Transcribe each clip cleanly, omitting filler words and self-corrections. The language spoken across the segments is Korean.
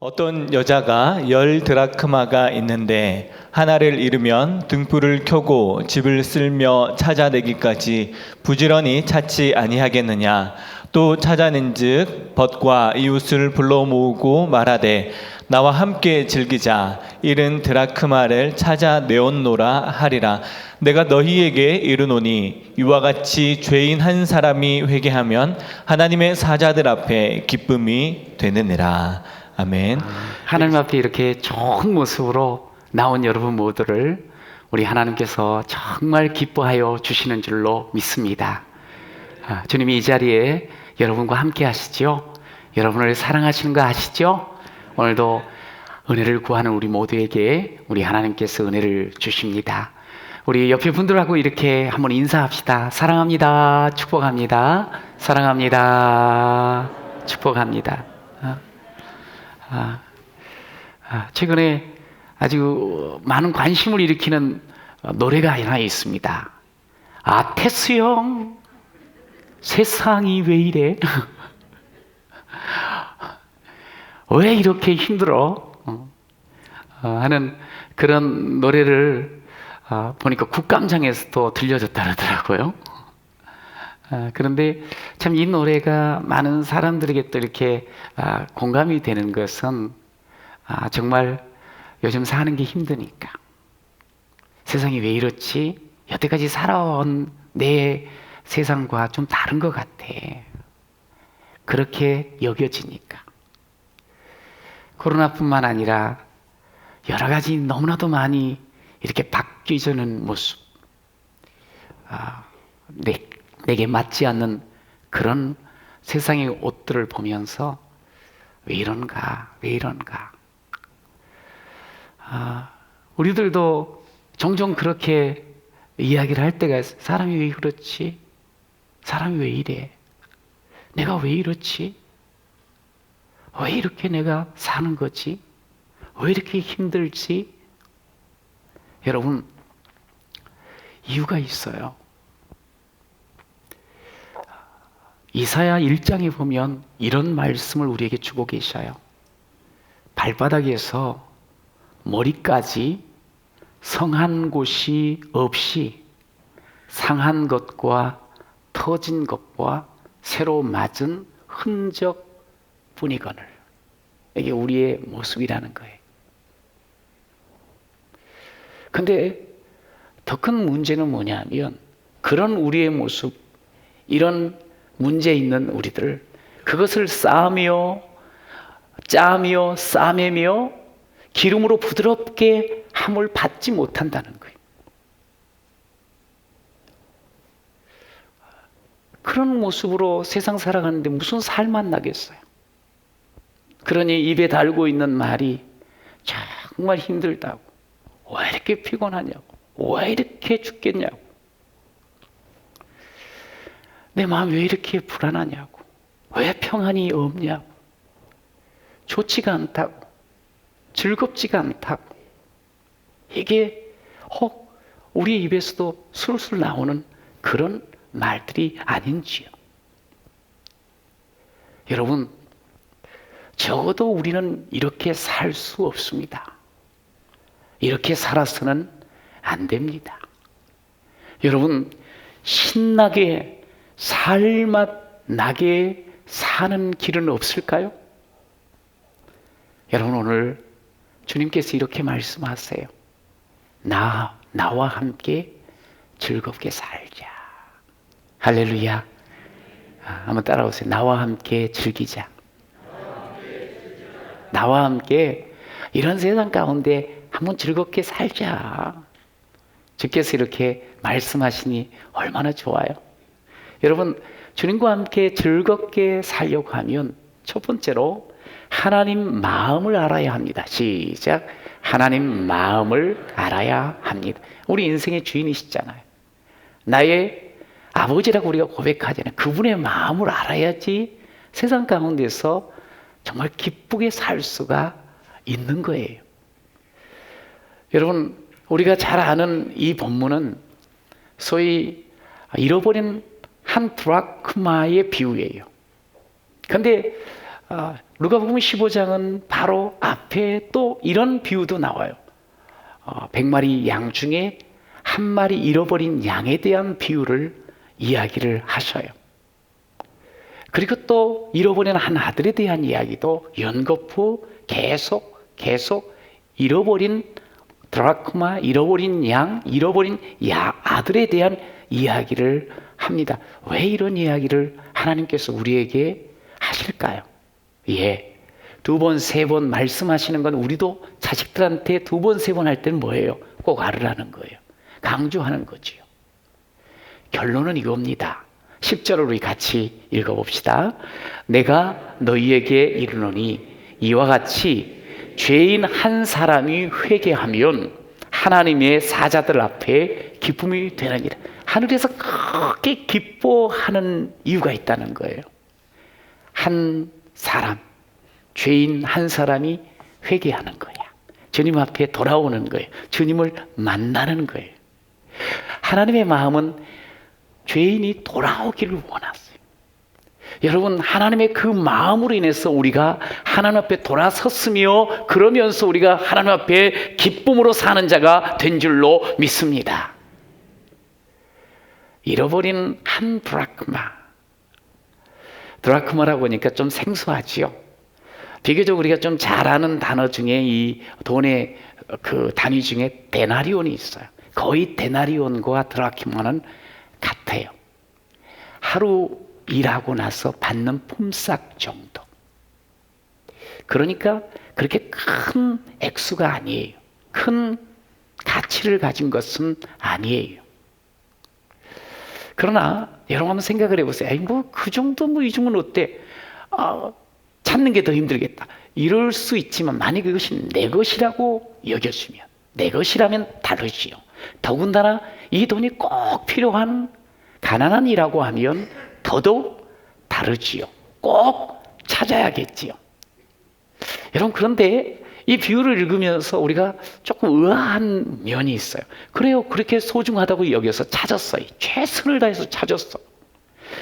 어떤 여자가 10드라크마가 있는데 하나를 잃으면 등불을 켜고 집을 쓸며 찾아내기까지 부지런히 찾지 아니하겠느냐. 또 찾아낸즉 벗과 이웃을 불러 모으고 말하되 나와 함께 즐기자. 잃은 드라크마를 찾아내었노라 하리라. 내가 너희에게 이르노니 이와 같이 죄인 한 사람이 회개하면 하나님의 사자들 앞에 기쁨이 되느니라. 아멘. 하나님 앞에 이렇게 좋은 모습으로 나온 여러분 모두를 우리 하나님께서 정말 기뻐하여 주시는 줄로 믿습니다. 주님이 이 자리에 여러분과 함께 하시죠. 여러분을 사랑하시는 거 아시죠? 오늘도 은혜를 구하는 우리 모두에게 우리 하나님께서 은혜를 주십니다. 우리 옆에 분들하고 이렇게 한번 인사합시다. 사랑합니다. 축복합니다. 사랑합니다. 축복합니다. 최근에 아주 많은 관심을 일으키는 노래가 하나 있습니다. 테스 형, 세상이 왜 이래? 왜 이렇게 힘들어? 하는 그런 노래를 보니까 국감장에서도 들려줬다 그러더라고요. 그런데 참 이 노래가 많은 사람들에게 또 이렇게 공감이 되는 것은 정말 요즘 사는 게 힘드니까, 세상이 왜 이렇지? 여태까지 살아온 내 세상과 좀 다른 것 같아. 그렇게 여겨지니까. 코로나뿐만 아니라 여러 가지 너무나도 많이 이렇게 바뀌어지는 모습, 내게 맞지 않는 그런 세상의 옷들을 보면서 왜 이런가, 왜 이런가. 우리들도 종종 그렇게 이야기를 할 때가 있어요. 사람이 왜 그렇지? 사람이 왜 이래? 내가 왜 이렇지? 왜 이렇게 내가 사는 거지? 왜 이렇게 힘들지? 여러분, 이유가 있어요. 이사야 1장에 보면 이런 말씀을 우리에게 주고 계셔요. 발바닥에서 머리까지 성한 곳이 없이 상한 것과 터진 것과 새로 맞은 흔적뿐이거늘. 이게 우리의 모습이라는 거예요. 근데 더 큰 문제는 뭐냐면, 그런 우리의 모습, 이런 문제 있는 우리들, 그것을 싸며 짜며 싸매며 기름으로 부드럽게 함을 받지 못한다는 거예요. 그런 모습으로 세상 살아가는데 무슨 살만 나겠어요? 그러니 입에 달고 있는 말이 정말 힘들다고, 왜 이렇게 피곤하냐고, 왜 이렇게 죽겠냐고, 내 마음 왜 이렇게 불안하냐고, 왜 평안이 없냐고, 좋지가 않다고, 즐겁지가 않다고. 이게 혹 우리 입에서도 술술 나오는 그런 말들이 아닌지요. 여러분, 적어도 우리는 이렇게 살 수 없습니다. 이렇게 살아서는 안 됩니다. 여러분, 신나게 살맛 나게 사는 길은 없을까요? 여러분, 오늘 주님께서 이렇게 말씀하세요. 나와 함께 즐겁게 살자. 할렐루야. 한번 따라오세요. 나와 함께 즐기자. 나와 함께 이런 세상 가운데 한번 즐겁게 살자. 주께서 이렇게 말씀하시니 얼마나 좋아요. 여러분, 주님과 함께 즐겁게 살려고 하면 첫 번째로 하나님 마음을 알아야 합니다. 시작. 하나님 마음을 알아야 합니다. 우리 인생의 주인이시잖아요. 나의 아버지라고 우리가 고백하잖아요. 그분의 마음을 알아야지 세상 가운데서 정말 기쁘게 살 수가 있는 거예요. 여러분, 우리가 잘 아는 이 본문은 소위 잃어버린 한 드라크마의 비유예요. 그런데 누가복음 15장은 바로 앞에 또 이런 비유도 나와요. 100마리 양 중에 한 마리 잃어버린 양에 대한 비유를 이야기를 하셔요. 그리고 또 잃어버린 한 아들에 대한 이야기도 연거푸 계속 잃어버린 드라크마, 잃어버린 양, 잃어버린 아들에 대한 이야기를 합니다. 왜 이런 이야기를 하나님께서 우리에게 하실까요? 예. 2번, 3번 말씀하시는 건 우리도 자식들한테 2번, 3번 할 때는 뭐예요? 꼭 알으라는 거예요. 강조하는 거지요. 결론은 이겁니다. 10절을 우리 같이 읽어봅시다. 내가 너희에게 이르노니 이와 같이 죄인 한 사람이 회개하면 하나님의 사자들 앞에 기쁨이 되느니라. 하늘에서 크게 기뻐하는 이유가 있다는 거예요. 한 사람, 죄인 한 사람이 회개하는 거야. 주님 앞에 돌아오는 거예요. 주님을 만나는 거예요. 하나님의 마음은 죄인이 돌아오기를 원하세요. 여러분, 하나님의 그 마음으로 인해서 우리가 하나님 앞에 돌아섰으며 그러면서 우리가 하나님 앞에 기쁨으로 사는 자가 된 줄로 믿습니다. 잃어버린 한 드라크마라고 하니까 좀 생소하지요. 비교적 우리가 좀 잘 아는 단어 중에 이 돈의 그 단위 중에 데나리온이 있어요. 거의 데나리온과 드라크마는 같아요. 하루 일하고 나서 받는 품삯 정도. 그러니까 그렇게 큰 액수가 아니에요. 큰 가치를 가진 것은 아니에요. 그러나 여러분 한번 생각을 해보세요. 그 정도 이 정도는 어때? 찾는 게 더 힘들겠다. 이럴 수 있지만 만약 그것이 내 것이라고 여겨지면, 내 것이라면 다르지요. 더군다나 이 돈이 꼭 필요한 가난한 이라고 하면 더더욱 다르지요. 꼭 찾아야겠지요. 여러분, 그런데 이 비유를 읽으면서 우리가 조금 의아한 면이 있어요. 그래요, 그렇게 소중하다고 여겨서 찾았어요. 최선을 다해서 찾았어.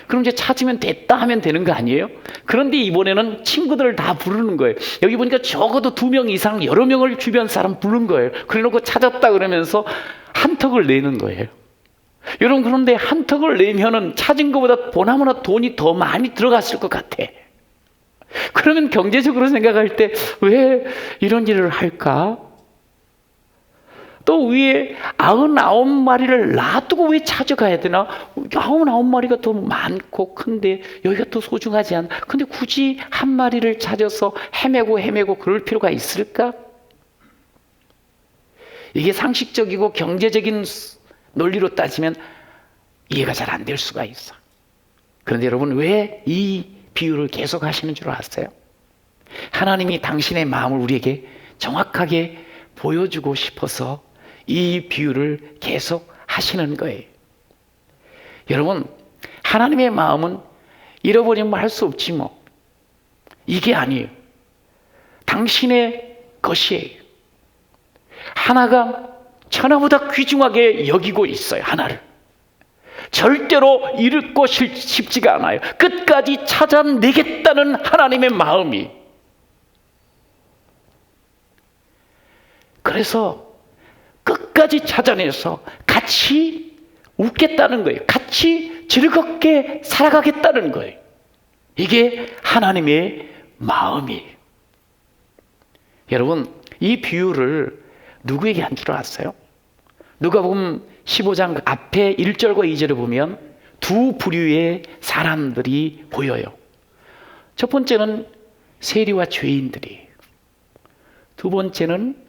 그럼 이제 찾으면 됐다 하면 되는 거 아니에요? 그런데 이번에는 친구들을 다 부르는 거예요. 여기 보니까 적어도 2명 이상 여러 명을 주변 사람 부른 거예요. 그래놓고 찾았다 그러면서 한턱을 내는 거예요. 여러분, 그런데 한턱을 내면은 찾은 것보다 보나마나 돈이 더 많이 들어갔을 것 같아. 그러면 경제적으로 생각할 때 왜 이런 일을 할까? 또 위에 99마리를 놔두고 왜 찾아가야 되나? 99마리가 더 많고 큰데 여기가 더 소중하지 않아? 근데 굳이 한 마리를 찾아서 헤매고 그럴 필요가 있을까? 이게 상식적이고 경제적인 논리로 따지면 이해가 잘 안 될 수가 있어. 그런데 여러분, 왜 이 비유를 계속 하시는 줄 아세요? 하나님이 당신의 마음을 우리에게 정확하게 보여주고 싶어서 이 비유를 계속 하시는 거예요. 여러분, 하나님의 마음은 잃어버리면 할 수 없지 뭐. 이게 아니에요. 당신의 것이에요. 하나가 천하보다 귀중하게 여기고 있어요. 하나를. 절대로 잃고 싶지가 않아요. 끝까지 찾아내겠다는 하나님의 마음이. 그래서 끝까지 찾아내서 같이 웃겠다는 거예요. 같이 즐겁게 살아가겠다는 거예요. 이게 하나님의 마음이에요. 여러분, 이 비유를 누구에게 한 줄 아세요? 누가복음 15장 앞에 1절과 2절을 보면 두 부류의 사람들이 보여요. 첫 번째는 세리와 죄인들이에요. 두 번째는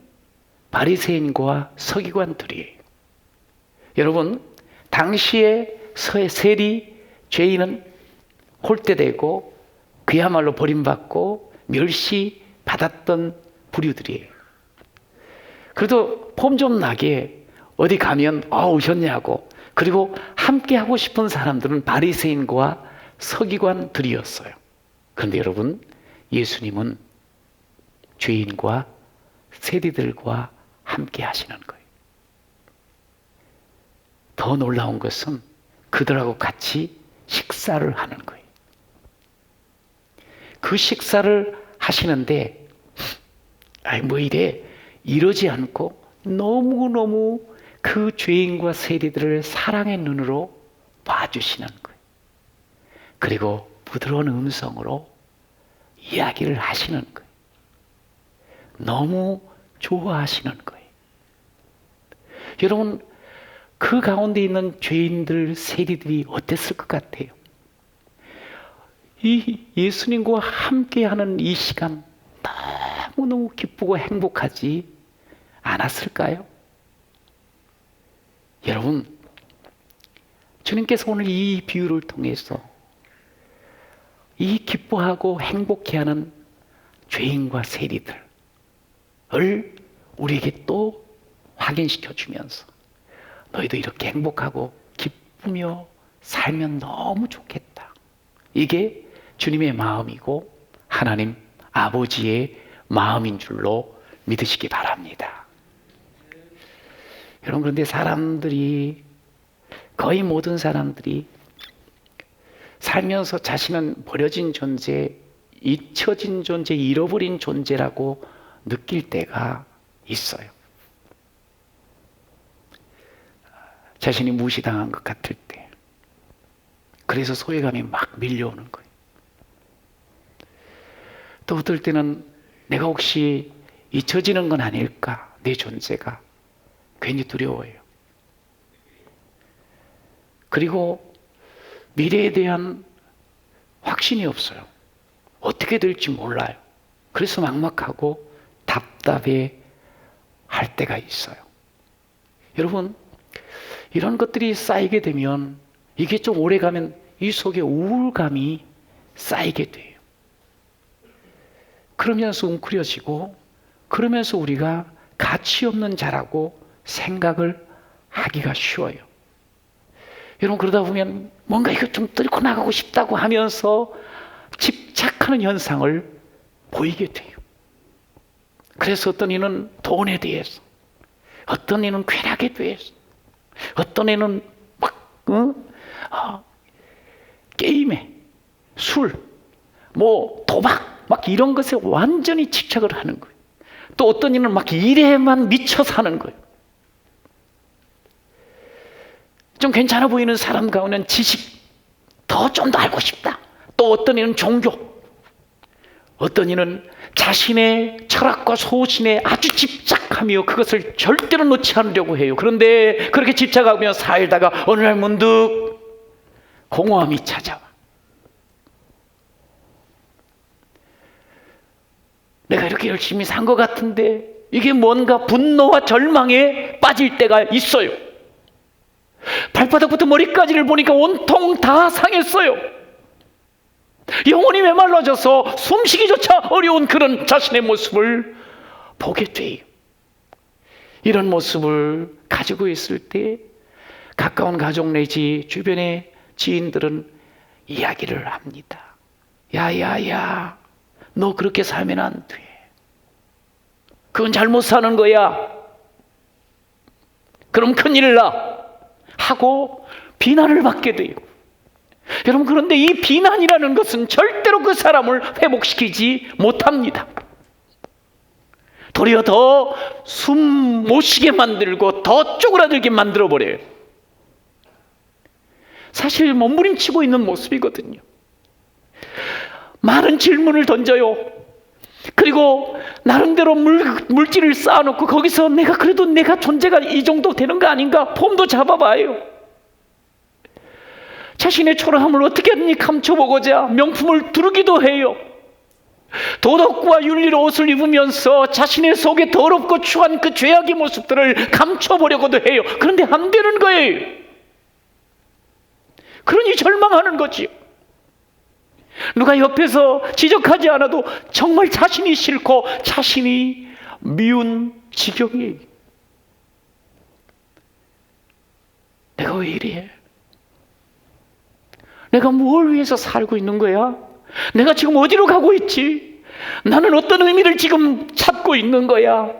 바리새인과 서기관들이에요. 여러분, 당시에 세리, 죄인은 홀대되고 그야말로 버림받고 멸시받았던 부류들이에요. 그래도 폼 좀 나게 어디 가면 오셨냐고, 그리고 함께 하고 싶은 사람들은 바리새인과 서기관들이었어요. 그런데 여러분, 예수님은 죄인과 세리들과 함께 하시는 거예요. 더 놀라운 것은 그들하고 같이 식사를 하는 거예요. 그 식사를 하시는데 뭐 이래 이러지 않고 너무너무 그 죄인과 세리들을 사랑의 눈으로 봐주시는 거예요. 그리고 부드러운 음성으로 이야기를 하시는 거예요. 너무 좋아하시는 거예요. 여러분, 그 가운데 있는 죄인들, 세리들이 어땠을 것 같아요? 이 예수님과 함께하는 이 시간 너무너무 기쁘고 행복하지 않았을까요? 여러분, 주님께서 오늘 이 비유를 통해서 이 기뻐하고 행복해하는 죄인과 세리들을 우리에게 또 확인시켜 주면서 너희도 이렇게 행복하고 기쁘며 살면 너무 좋겠다. 이게 주님의 마음이고 하나님 아버지의 마음인 줄로 믿으시기 바랍니다. 여러분, 그런데 사람들이, 거의 모든 사람들이 살면서 자신은 버려진 존재, 잊혀진 존재, 잃어버린 존재라고 느낄 때가 있어요. 자신이 무시당한 것 같을 때. 그래서 소외감이 막 밀려오는 거예요. 또 어떨 때는 내가 혹시 잊혀지는 건 아닐까, 내 존재가. 괜히 두려워해요. 그리고 미래에 대한 확신이 없어요. 어떻게 될지 몰라요. 그래서 막막하고 답답해 할 때가 있어요. 여러분, 이런 것들이 쌓이게 되면, 이게 좀 오래 가면 이 속에 우울감이 쌓이게 돼요. 그러면서 웅크려지고, 그러면서 우리가 가치 없는 자라고 생각을 하기가 쉬워요. 여러분, 그러다 보면 뭔가 이거 좀 뚫고 나가고 싶다고 하면서 집착하는 현상을 보이게 돼요. 그래서 어떤 이는 돈에 대해서, 어떤 이는 쾌락에 대해서, 어떤 이는 게임에, 술, 도박, 이런 것에 완전히 집착을 하는 거예요. 또 어떤 이는 일에만 미쳐 사는 거예요. 좀 괜찮아 보이는 사람 가운데는 지식, 좀 더 알고 싶다. 또 어떤 이는 종교, 어떤 이는 자신의 철학과 소신에 아주 집착하며 그것을 절대로 놓지 않으려고 해요. 그런데 그렇게 집착하며 살다가 어느 날 문득 공허함이 찾아와. 내가 이렇게 열심히 산 것 같은데 이게 뭔가 분노와 절망에 빠질 때가 있어요. 발바닥부터 머리까지를 보니까 온통 다 상했어요. 영혼이 메말라져서 숨쉬기조차 어려운 그런 자신의 모습을 보게 돼요. 이런 모습을 가지고 있을 때 가까운 가족 내지 주변의 지인들은 이야기를 합니다. 야야야, 너 그렇게 살면 안 돼. 그건 잘못 사는 거야. 그럼 큰일 나. 하고 비난을 받게 돼요. 여러분, 그런데 이 비난이라는 것은 절대로 그 사람을 회복시키지 못합니다. 도리어 더 숨 못 쉬게 만들고 더 쪼그라들게 만들어버려요. 사실 몸부림치고 있는 모습이거든요. 많은 질문을 던져요. 그리고 나름대로 물질을 쌓아놓고 거기서 내가 존재가 이 정도 되는 거 아닌가 폼도 잡아봐요. 자신의 초라함을 어떻게 하든지 감춰보고자 명품을 두르기도 해요. 도덕과 윤리로 옷을 입으면서 자신의 속에 더럽고 추한 그 죄악의 모습들을 감춰보려고도 해요. 그런데 안 되는 거예요. 그러니 절망하는 거지요. 누가 옆에서 지적하지 않아도 정말 자신이 싫고 자신이 미운 지경이에요. 내가 왜 이래? 내가 뭘 위해서 살고 있는 거야? 내가 지금 어디로 가고 있지? 나는 어떤 의미를 지금 찾고 있는 거야?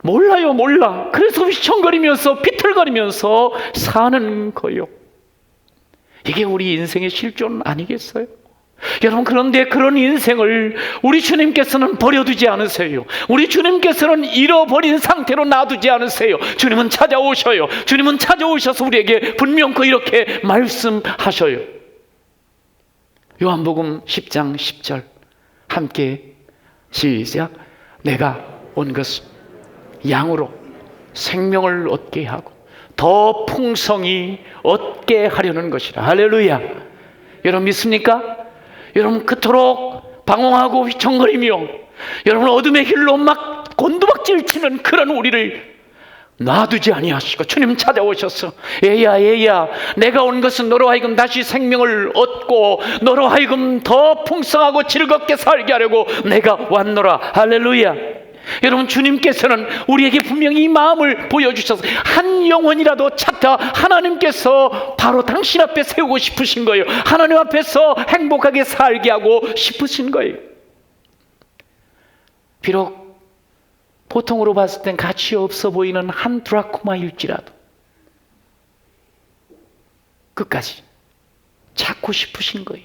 몰라요, 몰라. 그래서 휘청거리면서 비틀거리면서 사는 거요. 이게 우리 인생의 실존 아니겠어요? 여러분, 그런데 그런 인생을 우리 주님께서는 버려두지 않으세요. 우리 주님께서는 잃어버린 상태로 놔두지 않으세요. 주님은 찾아오셔요. 주님은 찾아오셔서 우리에게 분명히 이렇게 말씀하셔요. 요한복음 10장 10절 함께 시작. 내가 온 것은 양으로 생명을 얻게 하고 더 풍성히 얻게 하려는 것이라. 할렐루야. 여러분 믿습니까? 여러분 그토록 방황하고 휘청거리며 여러분 어둠의 길로 막 곤두박질 치는 그런 우리를 놔두지 아니하시고 주님 찾아오셔서 얘야 내가 온 것은 너로 하여금 다시 생명을 얻고 너로 하여금 더 풍성하고 즐겁게 살게 하려고 내가 왔노라. 할렐루야. 여러분 주님께서는 우리에게 분명히 이 마음을 보여주셔서 한 영혼이라도 찾다 하나님께서 바로 당신 앞에 세우고 싶으신 거예요. 하나님 앞에서 행복하게 살게 하고 싶으신 거예요. 비록 보통으로 봤을 땐 가치 없어 보이는 한 드라크마일지라도 끝까지 찾고 싶으신 거예요.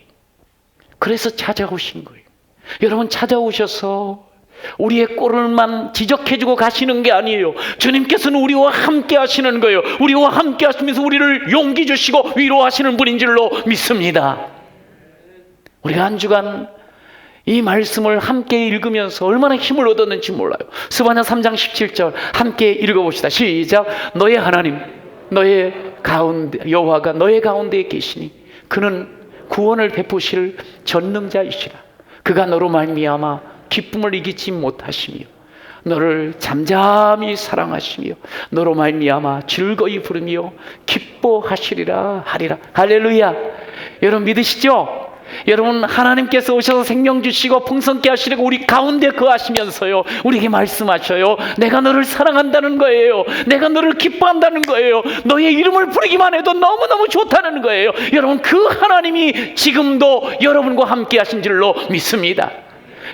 그래서 찾아오신 거예요. 여러분 찾아오셔서 우리의 꼴을만 지적해주고 가시는 게 아니에요. 주님께서는 우리와 함께 하시는 거예요. 우리와 함께 하시면서 우리를 용기 주시고 위로하시는 분인 줄로 믿습니다. 우리가 한 주간 이 말씀을 함께 읽으면서 얼마나 힘을 얻었는지 몰라요. 스바냐 3장 17절 함께 읽어봅시다. 시작. 너의 하나님 너의 가운데 여호와가 너의 가운데에 계시니 그는 구원을 베푸실 전능자이시라. 그가 너로 말미암아 기쁨을 이기지 못하시며 너를 잠잠히 사랑하시며 너로 말미암아 즐거이 부르며 기뻐하시리라 하리라. 할렐루야. 여러분 믿으시죠? 여러분 하나님께서 오셔서 생명 주시고 풍성케 하시려고 우리 가운데 거하시면서요 우리에게 말씀하셔요. 내가 너를 사랑한다는 거예요. 내가 너를 기뻐한다는 거예요. 너의 이름을 부르기만 해도 너무너무 좋다는 거예요. 여러분 그 하나님이 지금도 여러분과 함께 하신 줄로 믿습니다.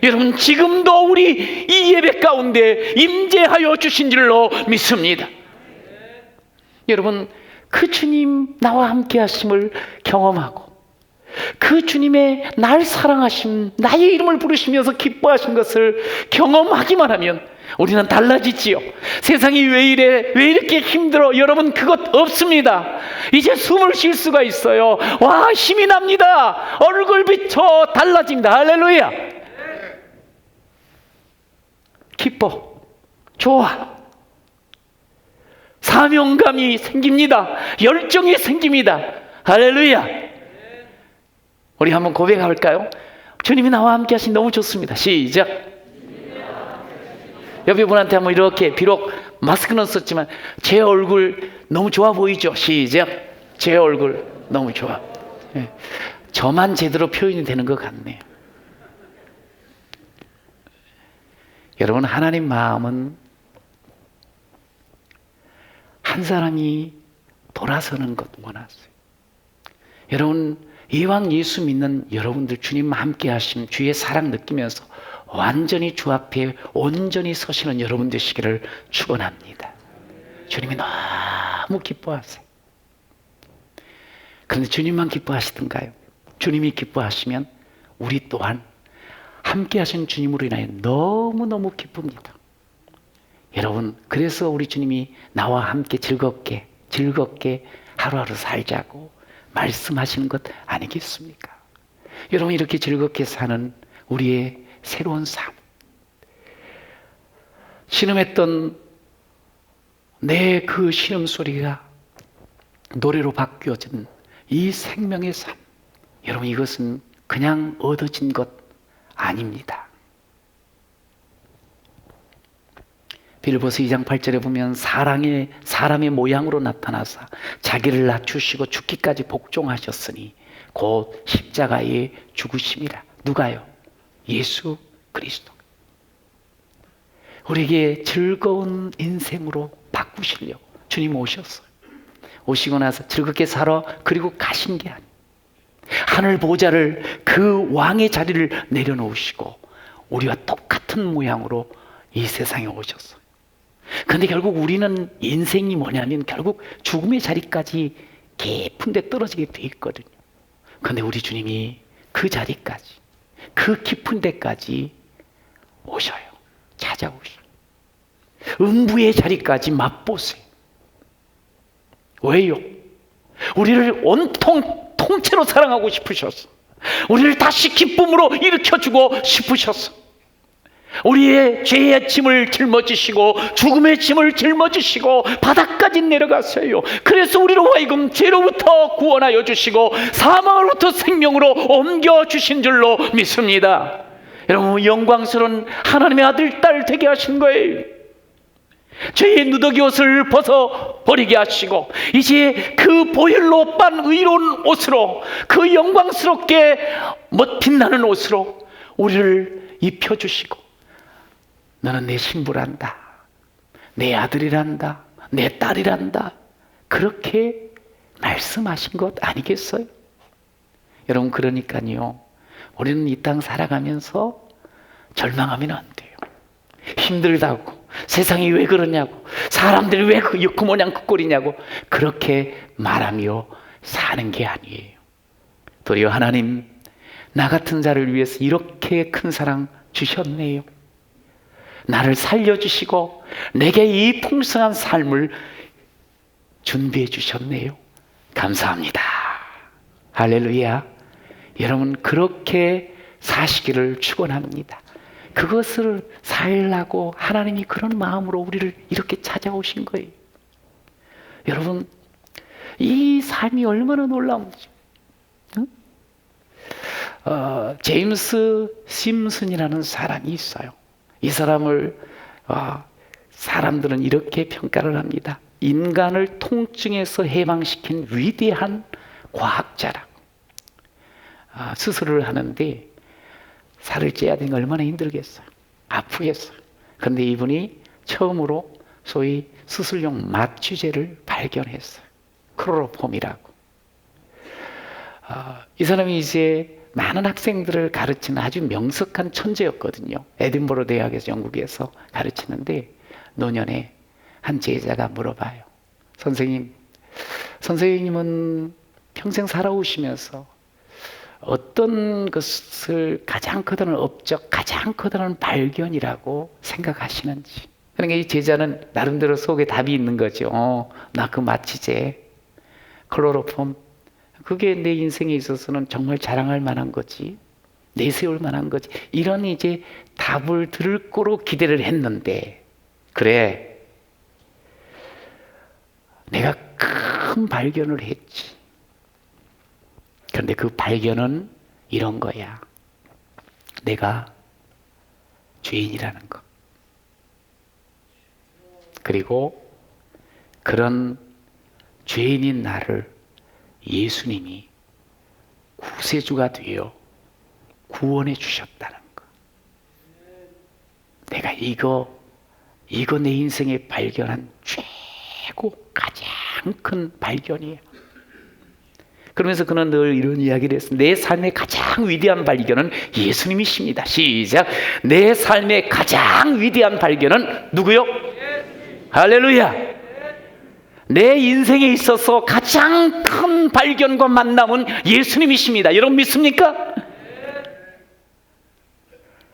여러분 지금도 우리 이 예배 가운데 임재하여 주신 줄로 믿습니다. 여러분 그 주님 나와 함께 하심을 경험하고 그 주님의 날 사랑하심 나의 이름을 부르시면서 기뻐하신 것을 경험하기만 하면 우리는 달라지지요. 세상이 왜 이래 왜 이렇게 힘들어 여러분 그것 없습니다. 이제 숨을 쉴 수가 있어요. 와 힘이 납니다. 얼굴 비춰 달라집니다. 할렐루야. 기뻐, 좋아, 사명감이 생깁니다. 열정이 생깁니다. 할렐루야. 우리 한번 고백할까요? 주님이 나와 함께 하신 너무 좋습니다. 시작. 옆에 분한테 한번 이렇게 비록 마스크는 썼지만 제 얼굴 너무 좋아 보이죠? 시작. 제 얼굴 너무 좋아. 저만 제대로 표현이 되는 것 같네요. 여러분 하나님 마음은 한 사람이 돌아서는 것 원하세요. 여러분 이왕 예수 믿는 여러분들 주님 함께 하심 주의 사랑 느끼면서 완전히 주 앞에 온전히 서시는 여러분 되시기를 축원합니다. 주님이 너무 기뻐하세요. 그런데 주님만 기뻐하시던가요? 주님이 기뻐하시면 우리 또한 함께 하신 주님으로 인하여 너무너무 기쁩니다. 여러분 그래서 우리 주님이 나와 함께 즐겁게 하루하루 살자고 말씀하시는 것 아니겠습니까? 여러분 이렇게 즐겁게 사는 우리의 새로운 삶, 신음했던 내 그 신음소리가 노래로 바뀌어진 이 생명의 삶, 여러분 이것은 그냥 얻어진 것 아닙니다. 빌보스 2장 8절에 보면 사람의 모양으로 나타나사 자기를 낮추시고 죽기까지 복종하셨으니 곧 십자가에 죽으심이라. 누가요? 예수 그리스도. 우리에게 즐거운 인생으로 바꾸시려고 주님 오셨어요. 오시고 나서 즐겁게 살아 그리고 가신 게 아니에요. 하늘 보좌를 그 왕의 자리를 내려놓으시고 우리와 똑같은 모양으로 이 세상에 오셨어요. 그런데 결국 우리는 인생이 뭐냐면 결국 죽음의 자리까지 깊은 데 떨어지게 돼 있거든요. 그런데 우리 주님이 그 자리까지, 그 깊은 데까지 오셔요. 찾아오셔요. 음부의 자리까지 맛보세요. 왜요? 우리를 온통 통째로 사랑하고 싶으셔서, 우리를 다시 기쁨으로 일으켜주고 싶으셔서, 우리의 죄의 짐을 짊어지시고 죽음의 짐을 짊어지시고 바닥까지 내려가세요. 그래서 우리로 하여금 죄로부터 구원하여 주시고 사망으로부터 생명으로 옮겨주신 줄로 믿습니다. 여러분, 영광스러운 하나님의 아들, 딸 되게 하신 거예요. 죄의 누더기 옷을 벗어버리게 하시고 이제 그 보혈로 빤 의로운 옷으로, 그 영광스럽게 빛나는 옷으로 우리를 입혀주시고, 너는 내 신부란다, 내 아들이란다, 내 딸이란다, 그렇게 말씀하신 것 아니겠어요? 여러분, 그러니까요, 우리는 이 땅 살아가면서 절망하면 안 돼요. 힘들다고, 세상이 왜 그러냐고, 사람들이 왜 그 모양 그 꼴이냐고 그렇게 말하며 사는 게 아니에요. 도리어 하나님, 나 같은 자를 위해서 이렇게 큰 사랑 주셨네요. 나를 살려주시고 내게 이 풍성한 삶을 준비해 주셨네요. 감사합니다. 할렐루야. 여러분, 그렇게 사시기를 축원합니다. 그것을 살라고 하나님이 그런 마음으로 우리를 이렇게 찾아오신 거예요. 여러분, 이 삶이 얼마나 놀라운지. 제임스 심슨이라는 사람이 있어요. 이 사람을 사람들은 이렇게 평가를 합니다. 인간을 통증에서 해방시킨 위대한 과학자라고. 수술을 하는데 살을 째야 되는 게 얼마나 힘들겠어요. 아프겠어요. 그런데 이분이 처음으로 소위 수술용 마취제를 발견했어요. 클로로폼이라고. 이 사람이 이제 많은 학생들을 가르치는 아주 명석한 천재였거든요. 에딘버러 대학에서, 영국에서 가르치는데 노년에 한 제자가 물어봐요. 선생님은 평생 살아오시면서 어떤 것을 가장 커다란 업적, 가장 커다란 발견이라고 생각하시는지. 그러니까 이 제자는 나름대로 속에 답이 있는 거죠. 나 그 마취제, 클로로폼, 그게 내 인생에 있어서는 정말 자랑할 만한 거지, 내세울 만한 거지, 이런 이제 답을 들을 거로 기대를 했는데, 그래, 내가 큰 발견을 했지. 그런데 그 발견은 이런 거야. 내가 죄인이라는 것. 그리고 그런 죄인인 나를 예수님이 구세주가 되어 구원해 주셨다는 것. 내가 이거 내 인생에 발견한 최고 가장 큰 발견이에요. 그러면서 그는 늘 이런 이야기를 했어요. 내 삶의 가장 위대한 발견은 예수님이십니다. 시작. 내 삶의 가장 위대한 발견은 누구요? 할렐루야. 내 인생에 있어서 가장 큰 발견과 만남은 예수님이십니다. 여러분 믿습니까?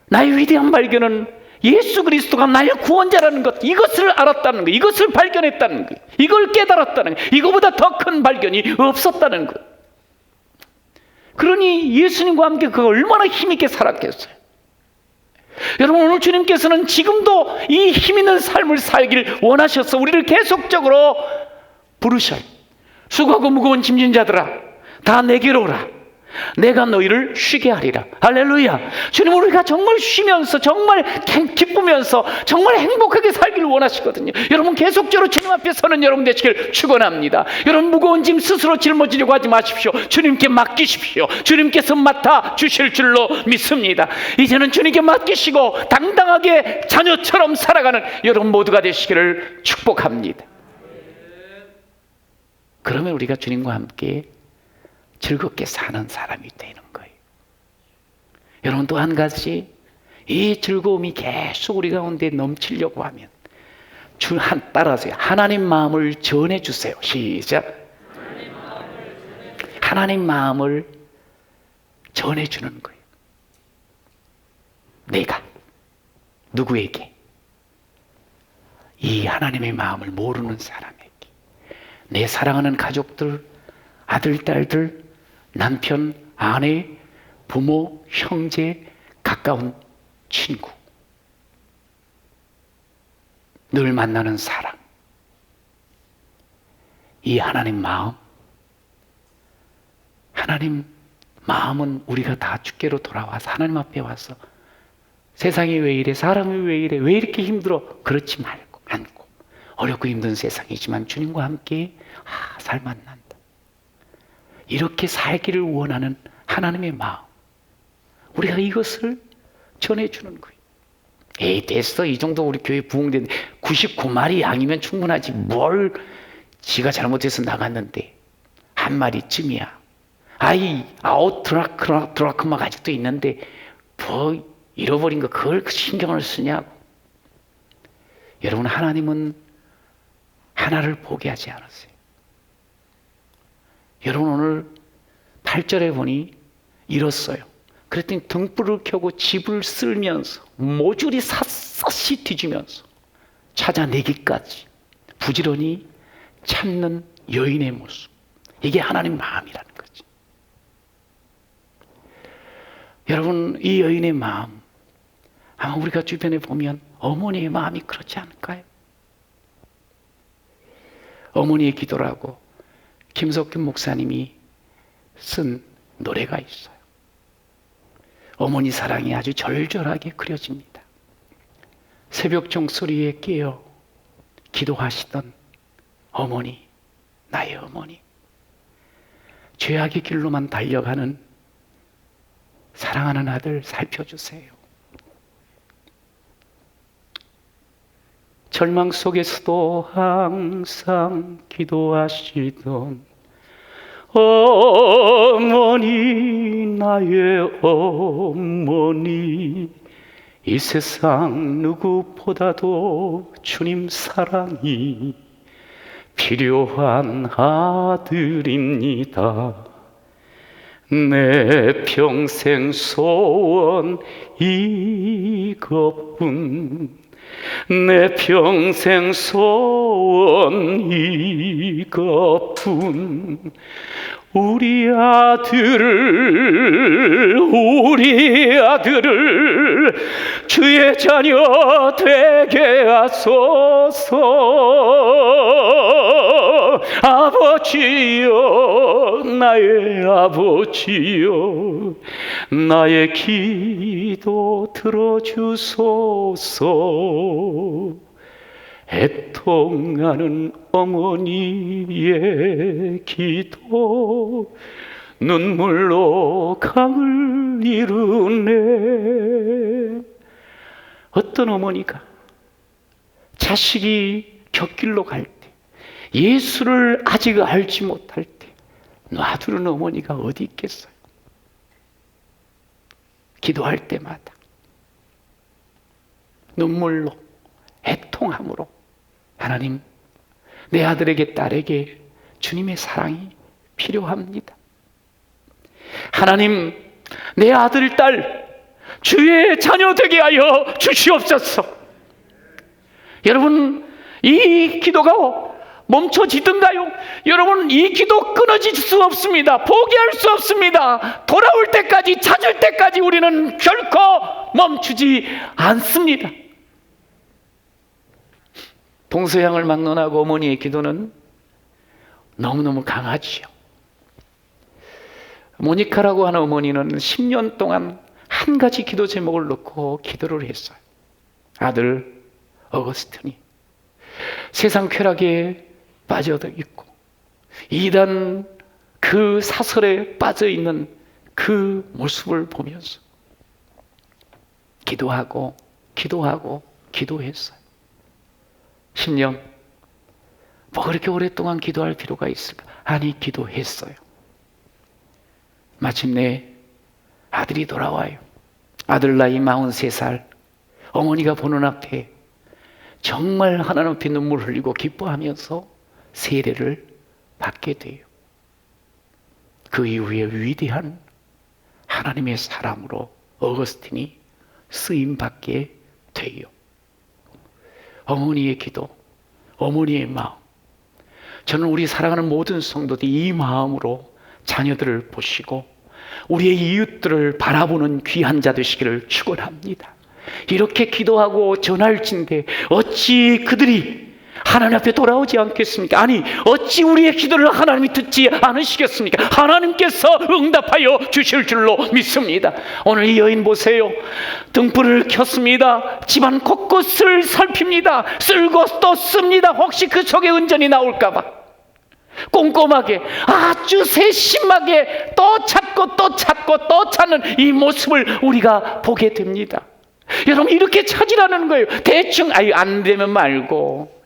나의 위대한 발견은 예수 그리스도가 나의 구원자라는 것, 이것을 알았다는 것, 이것을 발견했다는 것, 이걸 깨달았다는 것, 이거보다 더 큰 발견이 없었다는 것. 그러니 예수님과 함께 그가 얼마나 힘있게 살았겠어요. 여러분, 오늘 주님께서는 지금도 이 힘있는 삶을 살길 원하셔서 우리를 계속적으로 부르셔요. 수고하고 무거운 짐진 자들아, 다 내게로 오라. 내가 너희를 쉬게 하리라. 할렐루야. 주님, 우리가 정말 쉬면서, 정말 기쁘면서, 정말 행복하게 살기를 원하시거든요. 여러분, 계속적으로 주님 앞에 서는 여러분 되시길 축원합니다. 여러분, 무거운 짐 스스로 짊어지려고 하지 마십시오. 주님께 맡기십시오. 주님께서 맡아 주실 줄로 믿습니다. 이제는 주님께 맡기시고 당당하게 자녀처럼 살아가는 여러분 모두가 되시기를 축복합니다. 그러면 우리가 주님과 함께 즐겁게 사는 사람이 되는 거예요. 여러분, 또 한 가지, 이 즐거움이 계속 우리 가운데 넘치려고 하면 따라하세요. 하나님 마음을 전해주세요. 시작. 하나님 마음을 전해주는 거예요. 내가 누구에게? 이 하나님의 마음을 모르는 사람에게, 내 사랑하는 가족들, 아들, 딸들, 남편, 아내, 부모, 형제, 가까운 친구, 늘 만나는 사람, 이 하나님 마음, 하나님 마음은 우리가 다 주께로 돌아와서 하나님 앞에 와서 세상이 왜 이래, 사람이 왜 이래, 왜 이렇게 힘들어, 그렇지 말고 않고, 어렵고 힘든 세상이지만 주님과 함께 살만난다, 이렇게 살기를 원하는 하나님의 마음, 우리가 이것을 전해주는 거예요. 에이 됐어, 이 정도 우리 교회 부흥됐는데 99마리 양이면 충분하지, 뭘 지가 잘못해서 나갔는데 한 마리쯤이야. 아이 아웃 드라크마가 아직도 있는데 뭐 잃어버린 거 그걸 신경을 쓰냐고. 여러분, 하나님은 하나를 포기하지 않았어요. 여러분, 오늘 8절에 보니 잃었어요. 그랬더니 등불을 켜고 집을 쓸면서 모조리 샅샅이 뒤지면서 찾아내기까지 부지런히 찾는 여인의 모습, 이게 하나님 마음이라는 거지. 여러분, 이 여인의 마음, 아마 우리가 주변에 보면 어머니의 마음이 그렇지 않을까요? 어머니의 기도라고 김석균 목사님이 쓴 노래가 있어요. 어머니 사랑이 아주 절절하게 그려집니다. 새벽 종소리에 깨어 기도하시던 어머니, 나의 어머니, 죄악의 길로만 달려가는 사랑하는 아들 살펴주세요. 절망 속에서도 항상 기도하시던 어머니, 나의 어머니, 이 세상 누구보다도 주님 사랑이 필요한 아들입니다. 내 평생 소원 이것뿐, 내 평생 소원 이것뿐. 우리 아들을 주의 자녀 되게 하소서. 아버지여, 나의 아버지여, 나의 기도 들어주소서. 애통하는 어머니의 기도 눈물로 강을 이루네. 어떤 어머니가 자식이 곁길로 갈 때, 예수를 아직 알지 못할 때 놔두는 어머니가 어디 있겠어요? 기도할 때마다 눈물로, 애통함으로, 하나님, 내 아들에게 딸에게 주님의 사랑이 필요합니다. 하나님, 내 아들, 딸 주의 자녀 되게 하여 주시옵소서. 여러분, 이 기도가 멈춰지든가요? 여러분, 이 기도 끊어질 수 없습니다. 포기할 수 없습니다. 돌아올 때까지, 찾을 때까지 우리는 결코 멈추지 않습니다. 동서양을 막론하고 어머니의 기도는 너무너무 강하지요. 모니카라고 하는 어머니는 10년 동안 한 가지 기도 제목을 놓고 기도를 했어요. 아들 어거스틴이 세상 쾌락에 빠져 있고 이단 그 사설에 빠져 있는 그 모습을 보면서 기도하고 기도했어요. 10년, 뭐 그렇게 오랫동안 기도할 필요가 있을까? 아니, 기도했어요. 마침내 아들이 돌아와요. 아들 나이 43살. 어머니가 보는 앞에 정말 하나님 앞에 눈물 흘리고 기뻐하면서 세례를 받게 돼요. 그 이후에 위대한 하나님의 사람으로 어거스틴이 쓰임받게 돼요. 어머니의 기도, 어머니의 마음. 저는 우리 사랑하는 모든 성도들이 이 마음으로 자녀들을 보시고 우리의 이웃들을 바라보는 귀한 자 되시기를 축원합니다. 이렇게 기도하고 전할진대 어찌 그들이 하나님 앞에 돌아오지 않겠습니까? 아니, 어찌 우리의 기도를 하나님이 듣지 않으시겠습니까? 하나님께서 응답하여 주실 줄로 믿습니다. 오늘 이 여인 보세요. 등불을 켰습니다. 집안 곳곳을 살핍니다. 쓸고 또 씁니다. 혹시 그 속에 은전이 나올까 봐 꼼꼼하게, 아주 세심하게 또 찾고 또 찾고 또 찾는 이 모습을 우리가 보게 됩니다. 여러분, 이렇게 찾으라는 거예요. 대충 안 되면 말고,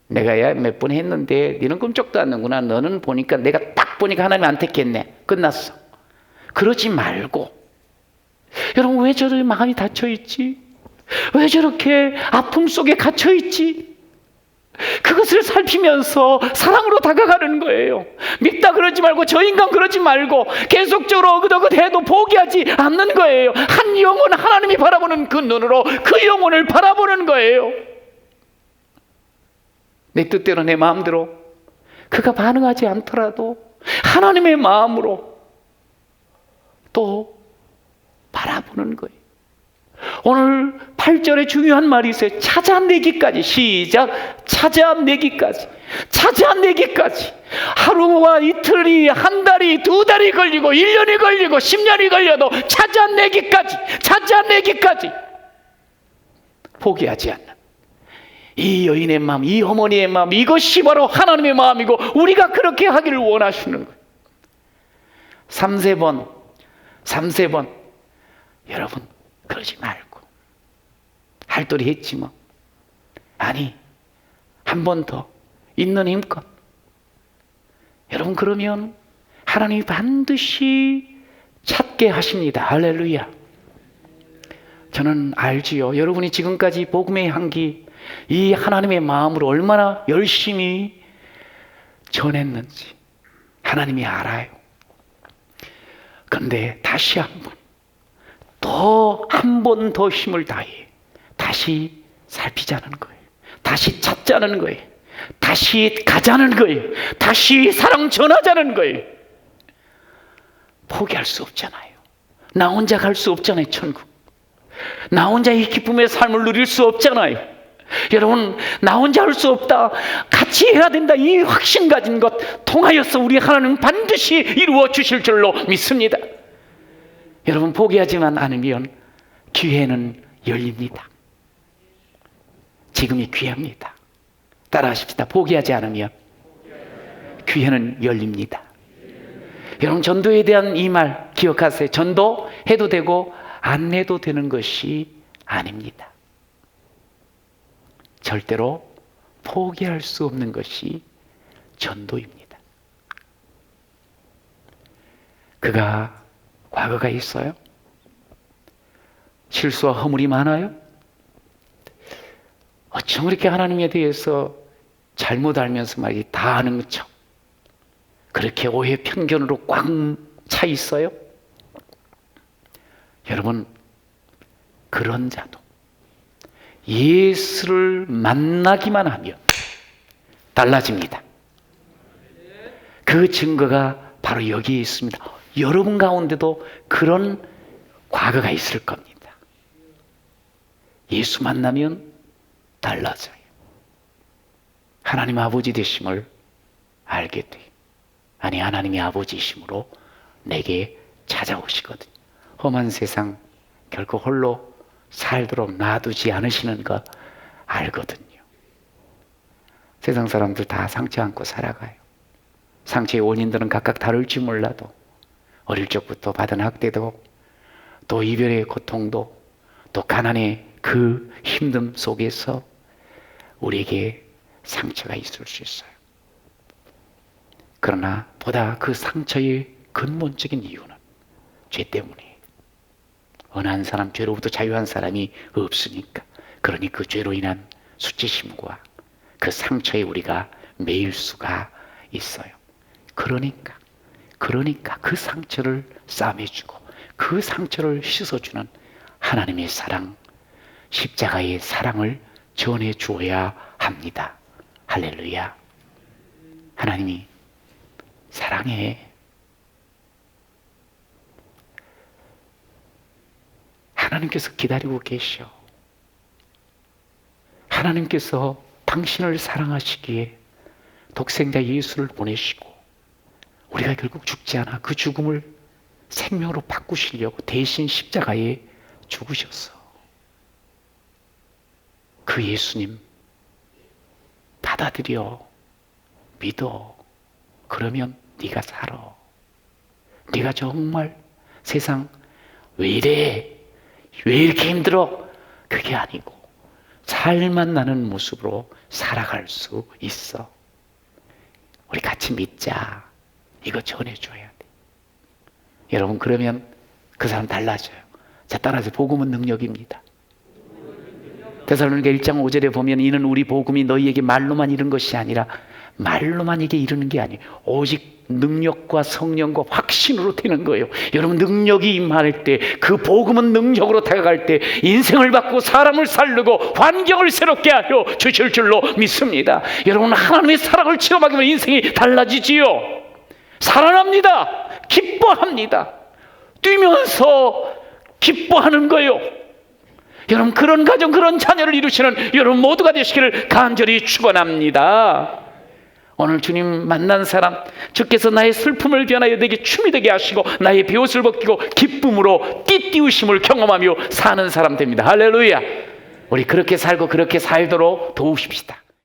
내가 야 몇 번 했는데 너는 끔찍도 않는구나. 너는 보니까 내가 딱 보니까 하나님 안 택했네. 끝났어. 그러지 말고, 여러분, 왜 저렇게 마음이 닫혀있지? 왜 저렇게 아픔 속에 갇혀있지? 그것을 살피면서 사랑으로 다가가는 거예요. 밉다 그러지 말고, 저 인간 그러지 말고, 계속적으로 어긋어긋해도 포기하지 않는 거예요. 한 영혼, 하나님이 바라보는 그 눈으로 그 영혼을 바라보는 거예요. 내 뜻대로 내 마음대로 그가 반응하지 않더라도 하나님의 마음으로 또 바라보는 거예요. 오늘 8절에 중요한 말이 있어요. 찾아내기까지. 시작. 찾아내기까지. 찾아내기까지. 하루와 이틀이, 한 달이, 두 달이 걸리고 1년이 걸리고 10년이 걸려도 찾아내기까지. 찾아내기까지 포기하지 않는 이 여인의 마음, 이 어머니의 마음, 이것이 바로 하나님의 마음이고 우리가 그렇게 하기를 원하시는 거예요. 3세 번. 여러분, 그러지 말고. 할도리 했지 뭐. 아니, 한 번 더 있는 힘껏. 여러분, 그러면 하나님이 반드시 찾게 하십니다. 할렐루야. 저는 알지요. 여러분이 지금까지 복음의 향기, 이 하나님의 마음으로 얼마나 열심히 전했는지 하나님이 알아요. 그런데 다시 한 번 더 힘을 다해 다시 살피자는 거예요. 다시 찾자는 거예요. 다시 가자는 거예요. 다시 사랑 전하자는 거예요. 포기할 수 없잖아요. 나 혼자 갈 수 없잖아요. 천국. 나 혼자 이 기쁨의 삶을 누릴 수 없잖아요. 여러분, 나 혼자 할 수 없다, 같이 해야 된다, 이 확신 가진 것 통하여서 우리 하나님은 반드시 이루어 주실 줄로 믿습니다. 여러분, 포기하지만 않으면 기회는 열립니다. 지금이 기회입니다. 따라하십시다. 포기하지 않으면 기회는 열립니다. 여러분, 전도에 대한 이 말 기억하세요. 전도 해도 되고 안 해도 되는 것이 아닙니다. 절대로 포기할 수 없는 것이 전도입니다. 그가 과거가 있어요? 실수와 허물이 많아요? 어쩜 그렇게 하나님에 대해서 잘못 알면서 말이 다 아는 척, 그렇게 오해 편견으로 꽉 차 있어요? 여러분, 그런 자도 예수를 만나기만 하면 달라집니다. 그 증거가 바로 여기에 있습니다. 여러분 가운데도 그런 과거가 있을 겁니다. 예수 만나면 달라져요. 하나님 아버지 되심을 알게 돼요. 아니, 하나님이 아버지이심으로 내게 찾아오시거든요. 험한 세상 결코 홀로 살도록 놔두지 않으시는 거 알거든요. 세상 사람들 다 상처 안고 살아가요. 상처의 원인들은 각각 다를지 몰라도 어릴 적부터 받은 학대도, 또 이별의 고통도, 또 가난의 그 힘듦 속에서 우리에게 상처가 있을 수 있어요. 그러나 보다 그 상처의 근본적인 이유는 죄 때문이에요. 어느 한 사람, 죄로부터 자유한 사람이 없으니까. 그러니 그 죄로 인한 수치심과 그 상처에 우리가 매일 수가 있어요. 그러니까 그 상처를 싸매주고 그 상처를 씻어주는 하나님의 사랑, 십자가의 사랑을 전해 주어야 합니다. 할렐루야. 하나님이 사랑해. 하나님께서 기다리고 계셔. 하나님께서 당신을 사랑하시기에 독생자 예수를 보내시고 우리가 결국 죽지 않아 그 죽음을 생명으로 바꾸시려고 대신 십자가에 죽으셨어. 그 예수님 받아들여, 믿어. 그러면 네가 살아. 네가 정말 세상 왜 이래? 왜 이렇게 힘들어? 그게 아니고 살만 나는 모습으로 살아갈 수 있어. 우리 같이 믿자. 이거 전해줘야 돼. 여러분, 그러면 그 사람 달라져요. 자, 따라서 복음은 능력입니다. 데살로니가 1장 5절에 보면 이는 우리 복음이 너희에게 말로만 이른 것이 아니라 말로만 이게 이르는 게 아니에요. 오직 능력과 성령과 확신으로 되는 거예요. 여러분, 능력이 임할 때, 그 복음은 능력으로 다가갈 때 인생을 바꾸고 사람을 살리고 환경을 새롭게 하여 주실 줄로 믿습니다. 여러분, 하나님의 사랑을 체험하게 되면 인생이 달라지지요. 살아납니다. 기뻐합니다. 뛰면서 기뻐하는 거예요. 여러분, 그런 가정, 그런 자녀를 이루시는 여러분 모두가 되시기를 간절히 축원합니다. 오늘 주님 만난 사람, 주께서 나의 슬픔을 변하여 내게 춤이 되게 하시고 나의 베옷을 벗기고 기쁨으로 띠띠우심을 경험하며 사는 사람 됩니다. 할렐루야. 우리 그렇게 살고 그렇게 살도록 도우십시다.